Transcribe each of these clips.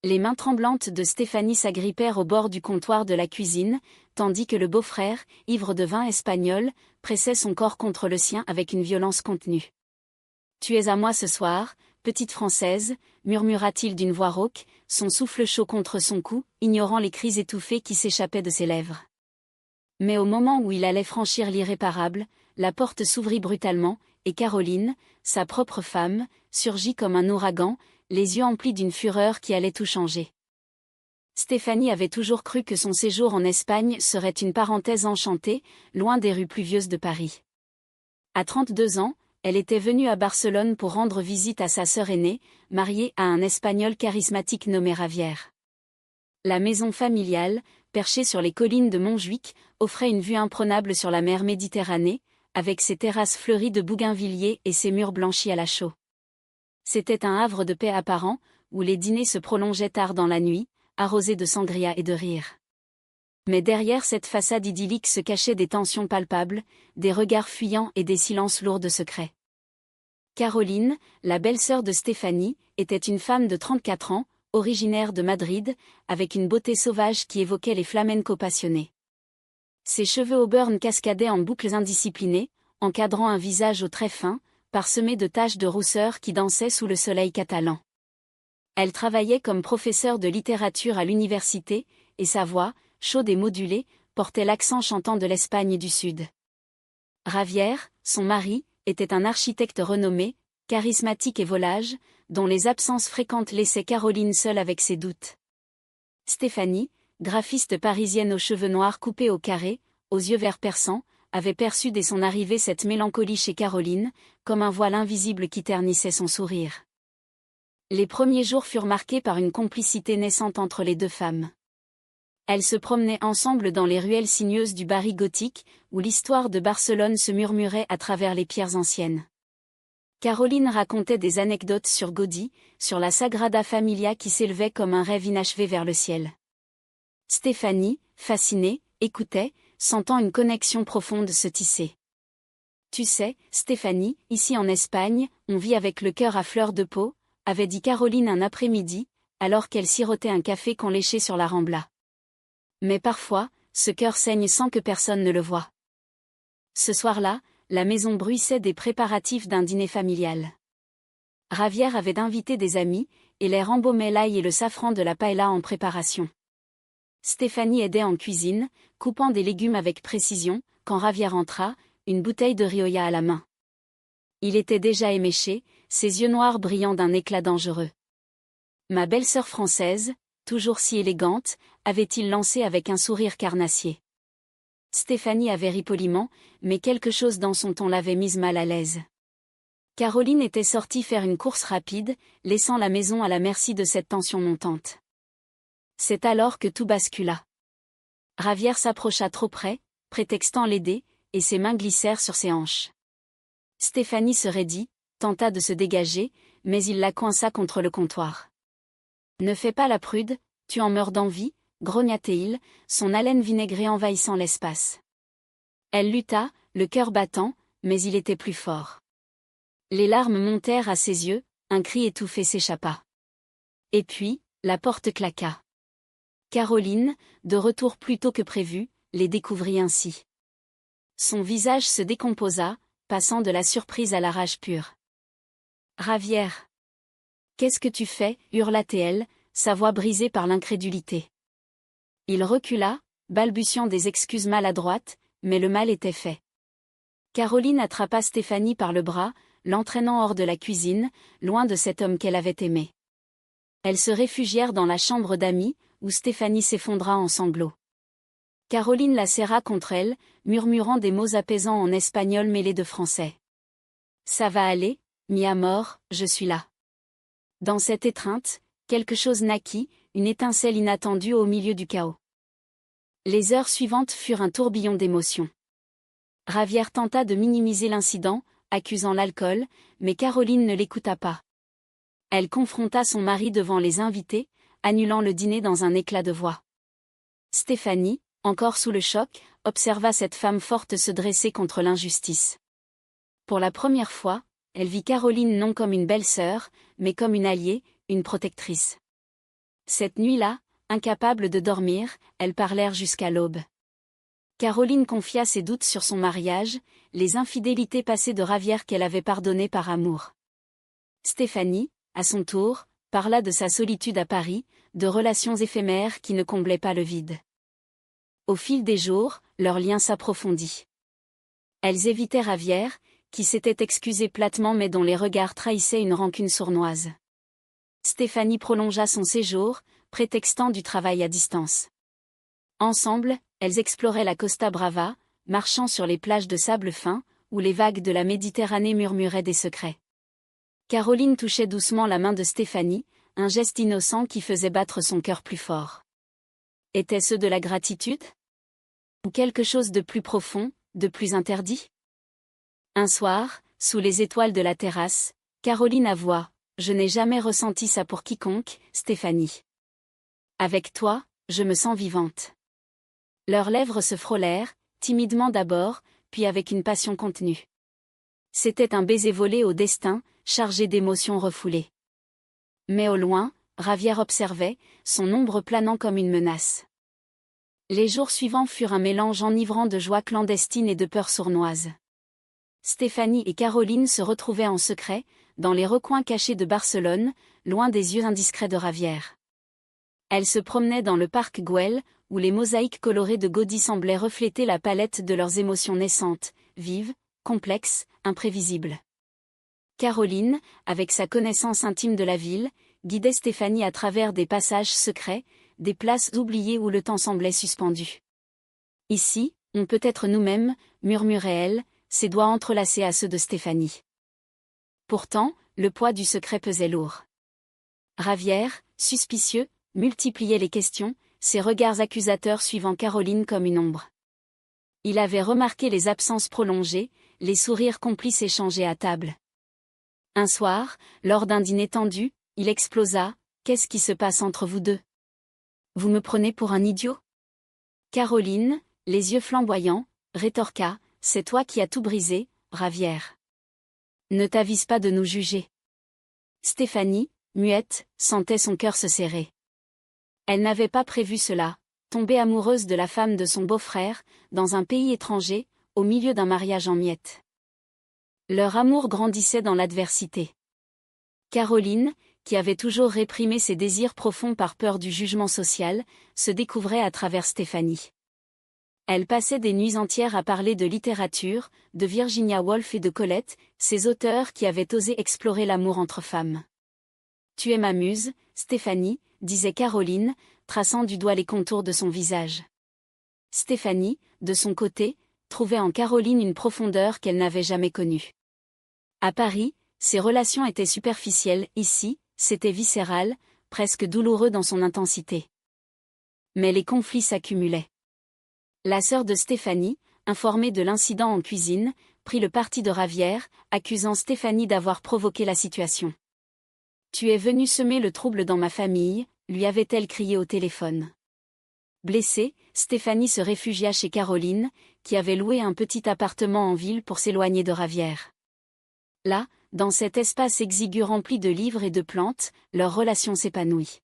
Les mains tremblantes de Stéphanie s'agrippèrent au bord du comptoir de la cuisine, tandis que le beau-frère, ivre de vin espagnol, pressait son corps contre le sien avec une violence contenue. « Tu es à moi ce soir, petite Française », murmura-t-il d'une voix rauque, son souffle chaud contre son cou, ignorant les cris étouffés qui s'échappaient de ses lèvres. Mais au moment où il allait franchir l'irréparable, la porte s'ouvrit brutalement, et Caroline, sa propre femme, surgit comme un ouragan, les yeux emplis d'une fureur qui allait tout changer. Stéphanie avait toujours cru que son séjour en Espagne serait une parenthèse enchantée, loin des rues pluvieuses de Paris. À 32 ans, elle était venue à Barcelone pour rendre visite à sa sœur aînée, mariée à un Espagnol charismatique nommé Javier. La maison familiale, perchée sur les collines de Montjuïc, offrait une vue imprenable sur la mer Méditerranée, avec ses terrasses fleuries de bougainvilliers et ses murs blanchis à la chaux. C'était un havre de paix apparent, où les dîners se prolongeaient tard dans la nuit, arrosés de sangria et de rire. Mais derrière cette façade idyllique se cachaient des tensions palpables, des regards fuyants et des silences lourds de secrets. Caroline, la belle-sœur de Stéphanie, était une femme de 34 ans, originaire de Madrid, avec une beauté sauvage qui évoquait les flamencos passionnés. Ses cheveux auburn cascadaient en boucles indisciplinées, encadrant un visage aux traits fins, parsemé de taches de rousseur qui dansaient sous le soleil catalan. Elle travaillait comme professeure de littérature à l'université, et sa voix, chaude et modulée, portait l'accent chantant de l'Espagne du Sud. Javier, son mari, était un architecte renommé, charismatique et volage, dont les absences fréquentes laissaient Caroline seule avec ses doutes. Stéphanie, graphiste parisienne aux cheveux noirs coupés au carré, aux yeux verts perçants, avait perçu dès son arrivée cette mélancolie chez Caroline, comme un voile invisible qui ternissait son sourire. Les premiers jours furent marqués par une complicité naissante entre les deux femmes. Elles se promenaient ensemble dans les ruelles sinueuses du Barry gothique, où l'histoire de Barcelone se murmurait à travers les pierres anciennes. Caroline racontait des anecdotes sur Gaudí, sur la Sagrada Familia qui s'élevait comme un rêve inachevé vers le ciel. Stéphanie, fascinée, écoutait, sentant une connexion profonde se tisser. « Tu sais, Stéphanie, ici en Espagne, on vit avec le cœur à fleur de peau », avait dit Caroline un après-midi, alors qu'elle sirotait un café qu'on léchait sur la Rambla. Mais parfois, ce cœur saigne sans que personne ne le voie. Ce soir-là, la maison bruissait des préparatifs d'un dîner familial. Javier avait invité des amis, et l'air embaumait l'ail et le safran de la paella en préparation. Stéphanie aidait en cuisine, coupant des légumes avec précision, quand Javier entra, une bouteille de Rioja à la main. Il était déjà éméché, ses yeux noirs brillant d'un éclat dangereux. « Ma belle-sœur française, toujours si élégante », avait-il lancé avec un sourire carnassier. Stéphanie avait ri poliment, mais quelque chose dans son ton l'avait mise mal à l'aise. Caroline était sortie faire une course rapide, laissant la maison à la merci de cette tension montante. C'est alors que tout bascula. Javier s'approcha trop près, prétextant l'aider, et ses mains glissèrent sur ses hanches. Stéphanie se raidit, tenta de se dégager, mais il la coinça contre le comptoir. « Ne fais pas la prude, tu en meurs d'envie », grogna-t-il, son haleine vinaigrée envahissant l'espace. Elle lutta, le cœur battant, mais il était plus fort. Les larmes montèrent à ses yeux, un cri étouffé s'échappa. Et puis, la porte claqua. Caroline, de retour plus tôt que prévu, les découvrit ainsi. Son visage se décomposa, passant de la surprise à la rage pure. « Javier !»« Qu'est-ce que tu fais ?» hurla-t-elle, sa voix brisée par l'incrédulité. Il recula, balbutiant des excuses maladroites, mais le mal était fait. Caroline attrapa Stéphanie par le bras, l'entraînant hors de la cuisine, loin de cet homme qu'elle avait aimé. Elles se réfugièrent dans la chambre d'amis, où Stéphanie s'effondra en sanglots. Caroline la serra contre elle, murmurant des mots apaisants en espagnol mêlés de français. « Ça va aller, mi amor, je suis là. » Dans cette étreinte, quelque chose naquit, une étincelle inattendue au milieu du chaos. Les heures suivantes furent un tourbillon d'émotions. Javier tenta de minimiser l'incident, accusant l'alcool, mais Caroline ne l'écouta pas. Elle confronta son mari devant les invités, annulant le dîner dans un éclat de voix. Stéphanie, encore sous le choc, observa cette femme forte se dresser contre l'injustice. Pour la première fois, elle vit Caroline non comme une belle-sœur, mais comme une alliée, une protectrice. Cette nuit-là, incapables de dormir, elles parlèrent jusqu'à l'aube. Caroline confia ses doutes sur son mariage, les infidélités passées de Ravière qu'elle avait pardonnées par amour. Stéphanie, à son tour, parla de sa solitude à Paris, de relations éphémères qui ne comblaient pas le vide. Au fil des jours, leur lien s'approfondit. Elles évitaient Ravière, qui s'était excusé platement mais dont les regards trahissaient une rancune sournoise. Stéphanie prolongea son séjour, prétextant du travail à distance. Ensemble, elles exploraient la Costa Brava, marchant sur les plages de sable fin, où les vagues de la Méditerranée murmuraient des secrets. Caroline touchait doucement la main de Stéphanie, un geste innocent qui faisait battre son cœur plus fort. Était-ce de la gratitude? Ou quelque chose de plus profond, de plus interdit? Un soir, sous les étoiles de la terrasse, Caroline avoua: « Je n'ai jamais ressenti ça pour quiconque, Stéphanie. Avec toi, je me sens vivante. » Leurs lèvres se frôlèrent, timidement d'abord, puis avec une passion contenue. C'était un baiser volé au destin, chargé d'émotions refoulées. Mais au loin, Ravière observait, son ombre planant comme une menace. Les jours suivants furent un mélange enivrant de joie clandestine et de peur sournoise. Stéphanie et Caroline se retrouvaient en secret, dans les recoins cachés de Barcelone, loin des yeux indiscrets de Ravière. Elles se promenaient dans le parc Güell, où les mosaïques colorées de Gaudí semblaient refléter la palette de leurs émotions naissantes, vives, complexes, imprévisibles. Caroline, avec sa connaissance intime de la ville, guidait Stéphanie à travers des passages secrets, des places oubliées où le temps semblait suspendu. « Ici, on peut être nous-mêmes », murmurait-elle, ses doigts entrelacés à ceux de Stéphanie. Pourtant, le poids du secret pesait lourd. Ravière, suspicieux, multipliait les questions, ses regards accusateurs suivant Caroline comme une ombre. Il avait remarqué les absences prolongées, les sourires complices échangés à table. Un soir, lors d'un dîner tendu, il explosa: « Qu'est-ce qui se passe entre vous deux? Vous me prenez pour un idiot ?» Caroline, les yeux flamboyants, rétorqua: « C'est toi qui as tout brisé, Ravière. Ne t'avise pas de nous juger. » Stéphanie, muette, sentait son cœur se serrer. Elle n'avait pas prévu cela, tomber amoureuse de la femme de son beau-frère, dans un pays étranger, au milieu d'un mariage en miettes. Leur amour grandissait dans l'adversité. Caroline, qui avait toujours réprimé ses désirs profonds par peur du jugement social, se découvrait à travers Stéphanie. Elle passait des nuits entières à parler de littérature, de Virginia Woolf et de Colette, ces auteurs qui avaient osé explorer l'amour entre femmes. « Tu es ma muse, Stéphanie », disait Caroline, traçant du doigt les contours de son visage. Stéphanie, de son côté, trouvait en Caroline une profondeur qu'elle n'avait jamais connue. À Paris, ses relations étaient superficielles, ici, c'était viscéral, presque douloureux dans son intensité. Mais les conflits s'accumulaient. La sœur de Stéphanie, informée de l'incident en cuisine, prit le parti de Ravière, accusant Stéphanie d'avoir provoqué la situation. « Tu es venue semer le trouble dans ma famille », lui avait-elle crié au téléphone. Blessée, Stéphanie se réfugia chez Caroline, qui avait loué un petit appartement en ville pour s'éloigner de Ravière. Là, dans cet espace exigu rempli de livres et de plantes, leur relation s'épanouit.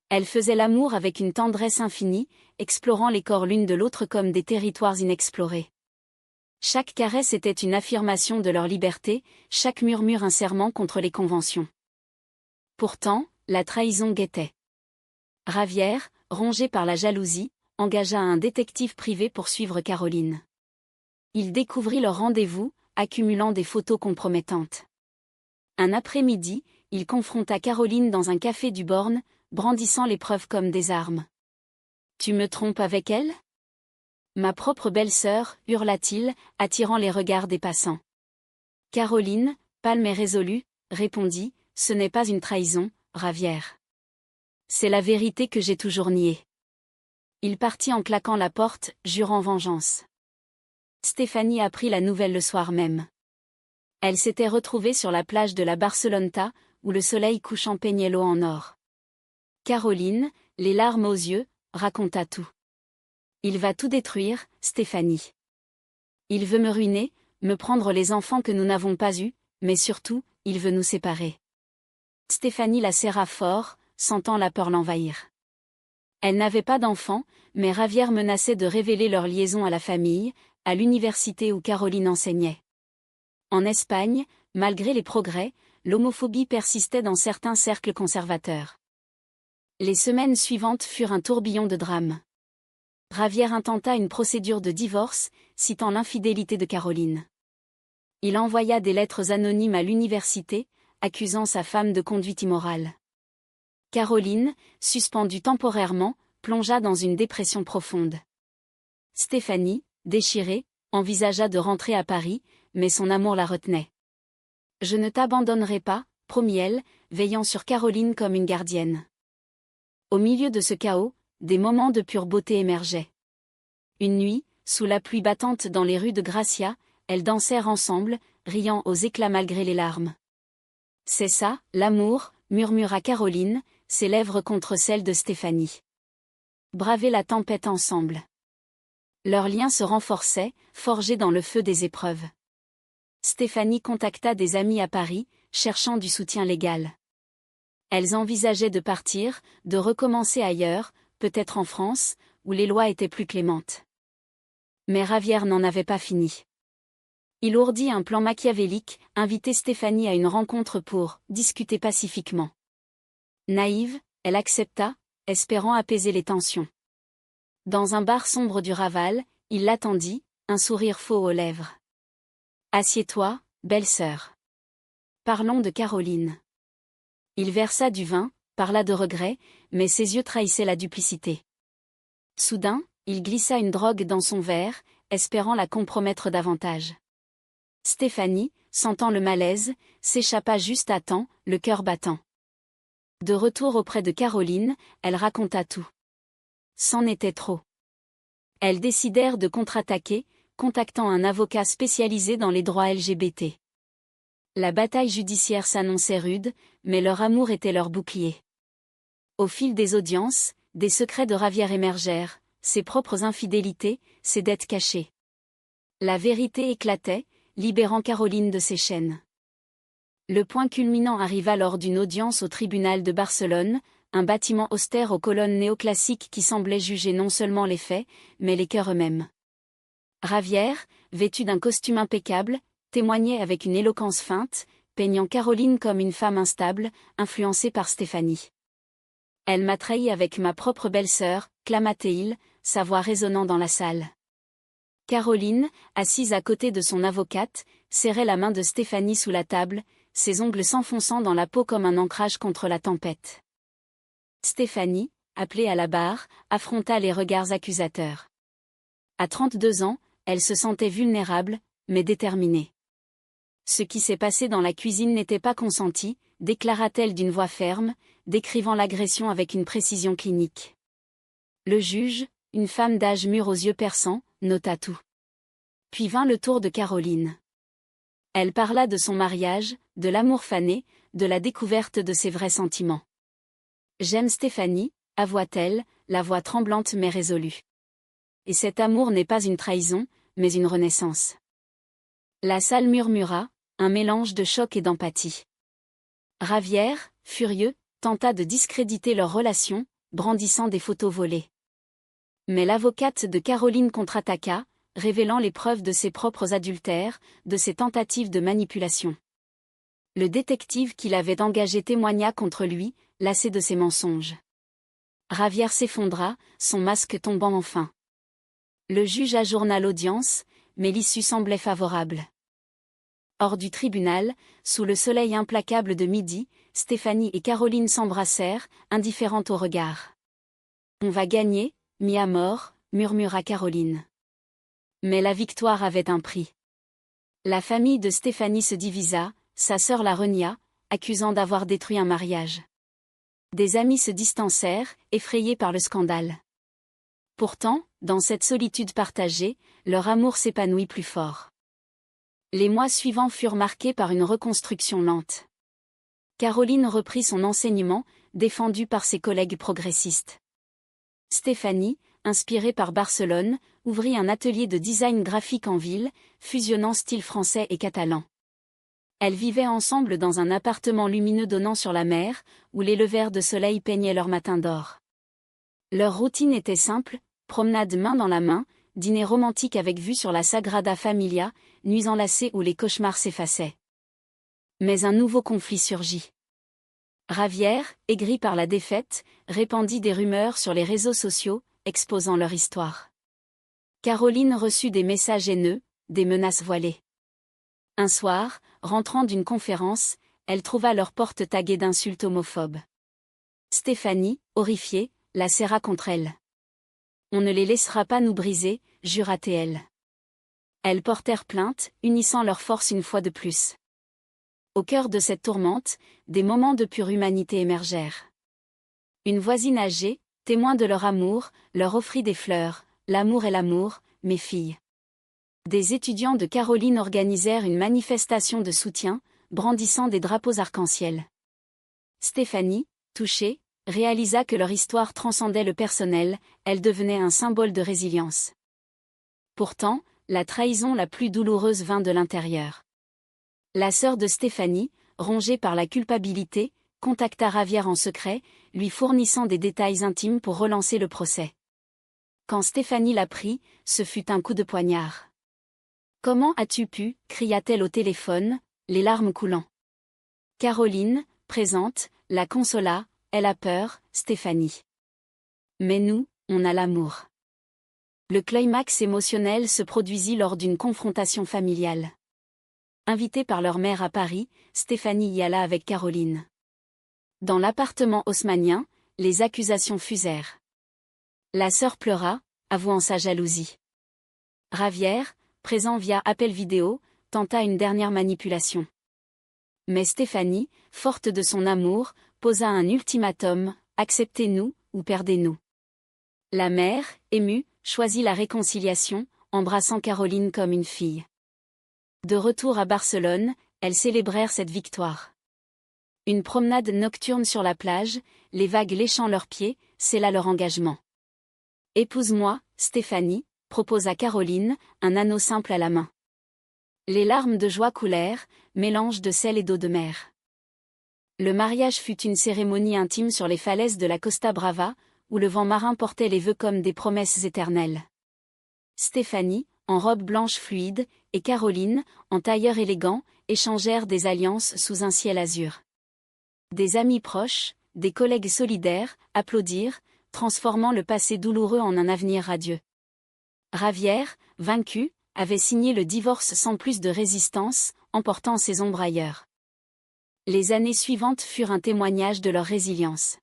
Elles faisaient l'amour avec une tendresse infinie, explorant les corps l'une de l'autre comme des territoires inexplorés. Chaque caresse était une affirmation de leur liberté, chaque murmure un serment contre les conventions. Pourtant, la trahison guettait. Ravière, rongé par la jalousie, engagea un détective privé pour suivre Caroline. Il découvrit leur rendez-vous, accumulant des photos compromettantes. Un après-midi, il confronta Caroline dans un café du Born, brandissant les preuves comme des armes. « Tu me trompes avec elle ? » « Ma propre belle-sœur » hurla-t-il, attirant les regards des passants. Caroline, pâle mais résolue, répondit: « Ce n'est pas une trahison, Ravière. C'est la vérité que j'ai toujours niée. » Il partit en claquant la porte, jurant vengeance. Stéphanie apprit la nouvelle le soir même. Elle s'était retrouvée sur la plage de la Barceloneta, où le soleil couchant peignait l'eau en or. Caroline, les larmes aux yeux, raconta tout. « Il va tout détruire, Stéphanie. Il veut me ruiner, me prendre les enfants que nous n'avons pas eus, mais surtout, il veut nous séparer. » Stéphanie la serra fort, sentant la peur l'envahir. Elle n'avait pas d'enfant, mais Javier menaçait de révéler leur liaison à la famille, à l'université où Caroline enseignait. En Espagne, malgré les progrès, l'homophobie persistait dans certains cercles conservateurs. Les semaines suivantes furent un tourbillon de drames. Javier intenta une procédure de divorce, citant l'infidélité de Caroline. Il envoya des lettres anonymes à l'université, accusant sa femme de conduite immorale. Caroline, suspendue temporairement, plongea dans une dépression profonde. Stéphanie, déchirée, envisagea de rentrer à Paris, mais son amour la retenait. « Je ne t'abandonnerai pas », promit-elle, veillant sur Caroline comme une gardienne. Au milieu de ce chaos, des moments de pure beauté émergeaient. Une nuit, sous la pluie battante dans les rues de Gracia, elles dansèrent ensemble, riant aux éclats malgré les larmes. « C'est ça, l'amour », murmura Caroline, ses lèvres contre celles de Stéphanie. Braver la tempête ensemble. Leur lien se renforçait, forgé dans le feu des épreuves. Stéphanie contacta des amis à Paris, cherchant du soutien légal. Elles envisageaient de partir, de recommencer ailleurs, peut-être en France, où les lois étaient plus clémentes. Mais Javier n'en avait pas fini. Il ourdit un plan machiavélique, inviter Stéphanie à une rencontre pour discuter pacifiquement. Naïve, elle accepta, espérant apaiser les tensions. Dans un bar sombre du Raval, il l'attendit, un sourire faux aux lèvres. « Assieds-toi, belle-sœur. Parlons de Caroline. » Il versa du vin, parla de regret, mais ses yeux trahissaient la duplicité. Soudain, il glissa une drogue dans son verre, espérant la compromettre davantage. Stéphanie, sentant le malaise, s'échappa juste à temps, le cœur battant. De retour auprès de Caroline, elle raconta tout. C'en était trop. Elles décidèrent de contre-attaquer, contactant un avocat spécialisé dans les droits LGBT. La bataille judiciaire s'annonçait rude, mais leur amour était leur bouclier. Au fil des audiences, des secrets de Javier émergèrent, ses propres infidélités, ses dettes cachées. La vérité éclatait, libérant Caroline de ses chaînes. Le point culminant arriva lors d'une audience au tribunal de Barcelone, un bâtiment austère aux colonnes néoclassiques qui semblait juger non seulement les faits, mais les cœurs eux-mêmes. Javier, vêtu d'un costume impeccable, témoignait avec une éloquence feinte, peignant Caroline comme une femme instable, influencée par Stéphanie. « Elle m'a trahi avec ma propre belle-sœur », clama-t-il, sa voix résonnant dans la salle. Caroline, assise à côté de son avocate, serrait la main de Stéphanie sous la table, ses ongles s'enfonçant dans la peau comme un ancrage contre la tempête. Stéphanie, appelée à la barre, affronta les regards accusateurs. À 32 ans, elle se sentait vulnérable, mais déterminée. « Ce qui s'est passé dans la cuisine n'était pas consenti », déclara-t-elle d'une voix ferme, décrivant l'agression avec une précision clinique. Le juge, une femme d'âge mûr aux yeux perçants, nota tout. Puis vint le tour de Caroline. Elle parla de son mariage, de l'amour fané, de la découverte de ses vrais sentiments. « J'aime Stéphanie », avoua-t-elle, la voix tremblante mais résolue. Et cet amour n'est pas une trahison, mais une renaissance. La salle murmura, un mélange de choc et d'empathie. Javier, furieux, tenta de discréditer leur relation, brandissant des photos volées. Mais l'avocate de Caroline contre-attaqua, révélant les preuves de ses propres adultères, de ses tentatives de manipulation. Le détective qui l'avait engagé témoigna contre lui, lassé de ses mensonges. Javier s'effondra, son masque tombant enfin. Le juge ajourna l'audience, mais l'issue semblait favorable. Hors du tribunal, sous le soleil implacable de midi, Stéphanie et Caroline s'embrassèrent, indifférentes au regard. « On va gagner, mis à mort », murmura Caroline. Mais la victoire avait un prix. La famille de Stéphanie se divisa, sa sœur la renia, accusant d'avoir détruit un mariage. Des amis se distancèrent, effrayés par le scandale. Pourtant, dans cette solitude partagée, leur amour s'épanouit plus fort. Les mois suivants furent marqués par une reconstruction lente. Caroline reprit son enseignement, défendu par ses collègues progressistes. Stéphanie, inspirée par Barcelone, ouvrit un atelier de design graphique en ville, fusionnant style français et catalan. Elles vivaient ensemble dans un appartement lumineux donnant sur la mer, où les levers de soleil peignaient leur matin d'or. Leur routine était simple, promenade main dans la main, dîner romantique avec vue sur la Sagrada Familia, nuits enlacées où les cauchemars s'effaçaient. Mais un nouveau conflit surgit. Javier, aigri par la défaite, répandit des rumeurs sur les réseaux sociaux, exposant leur histoire. Caroline reçut des messages haineux, des menaces voilées. Un soir, rentrant d'une conférence, elle trouva leur porte taguée d'insultes homophobes. Stéphanie, horrifiée, la serra contre elle. « On ne les laissera pas nous briser », jura-t-elle. Elles portèrent plainte, unissant leurs forces une fois de plus. Au cœur de cette tourmente, des moments de pure humanité émergèrent. Une voisine âgée, témoin de leur amour, leur offrit des fleurs. « L'amour est l'amour, mes filles. » Des étudiants de Caroline organisèrent une manifestation de soutien, brandissant des drapeaux arc-en-ciel. Stéphanie, touchée, réalisa que leur histoire transcendait le personnel, elle devenait un symbole de résilience. Pourtant, la trahison la plus douloureuse vint de l'intérieur. La sœur de Stéphanie, rongée par la culpabilité, contacta Javier en secret, lui fournissant des détails intimes pour relancer le procès. Quand Stéphanie l'apprit, ce fut un coup de poignard. « Comment as-tu pu » cria-t-elle au téléphone, les larmes coulant. Caroline, présente, la consola. « Elle a peur, Stéphanie. Mais nous, on a l'amour. » Le climax émotionnel se produisit lors d'une confrontation familiale. Invitée par leur mère à Paris, Stéphanie y alla avec Caroline. Dans l'appartement haussmannien, les accusations fusèrent. La sœur pleura, avouant sa jalousie. Javier, présent via appel vidéo, tenta une dernière manipulation. Mais Stéphanie, forte de son amour, posa un ultimatum, « Acceptez-nous, ou perdez-nous. » La mère, émue, choisit la réconciliation, embrassant Caroline comme une fille. De retour à Barcelone, elles célébrèrent cette victoire. Une promenade nocturne sur la plage, les vagues léchant leurs pieds, scella leur engagement. « Épouse-moi, Stéphanie », proposa Caroline, un anneau simple à la main. Les larmes de joie coulèrent, mélange de sel et d'eau de mer. Le mariage fut une cérémonie intime sur les falaises de la Costa Brava, où le vent marin portait les vœux comme des promesses éternelles. Stéphanie, en robe blanche fluide, et Caroline, en tailleur élégant, échangèrent des alliances sous un ciel azur. Des amis proches, des collègues solidaires, applaudirent, transformant le passé douloureux en un avenir radieux. Javier, vaincu, avait signé le divorce sans plus de résistance, emportant ses ombres ailleurs. Les années suivantes furent un témoignage de leur résilience.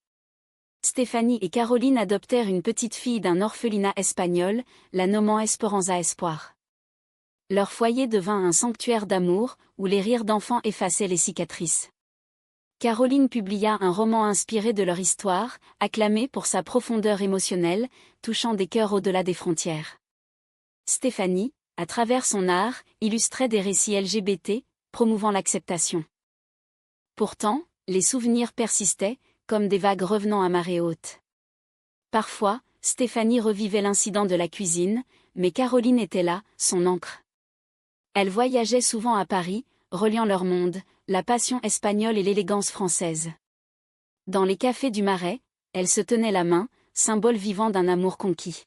Stéphanie et Caroline adoptèrent une petite fille d'un orphelinat espagnol, la nommant Esperanza Espoir. Leur foyer devint un sanctuaire d'amour, où les rires d'enfants effaçaient les cicatrices. Caroline publia un roman inspiré de leur histoire, acclamé pour sa profondeur émotionnelle, touchant des cœurs au-delà des frontières. Stéphanie, à travers son art, illustrait des récits LGBT, promouvant l'acceptation. Pourtant, les souvenirs persistaient, comme des vagues revenant à marée haute. Parfois, Stéphanie revivait l'incident de la cuisine, mais Caroline était là, son ancre. Elle voyageait souvent à Paris, reliant leur monde, la passion espagnole et l'élégance française. Dans les cafés du Marais, elles se tenaient la main, symbole vivant d'un amour conquis.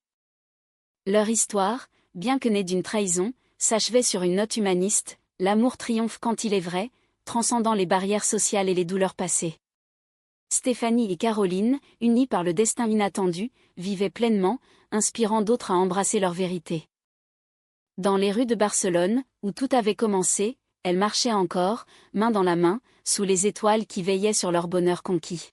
Leur histoire, bien que née d'une trahison, s'achevait sur une note humaniste, l'amour triomphe quand il est vrai, transcendant les barrières sociales et les douleurs passées. Stéphanie et Caroline, unies par le destin inattendu, vivaient pleinement, inspirant d'autres à embrasser leur vérité. Dans les rues de Barcelone, où tout avait commencé, elles marchaient encore, main dans la main, sous les étoiles qui veillaient sur leur bonheur conquis.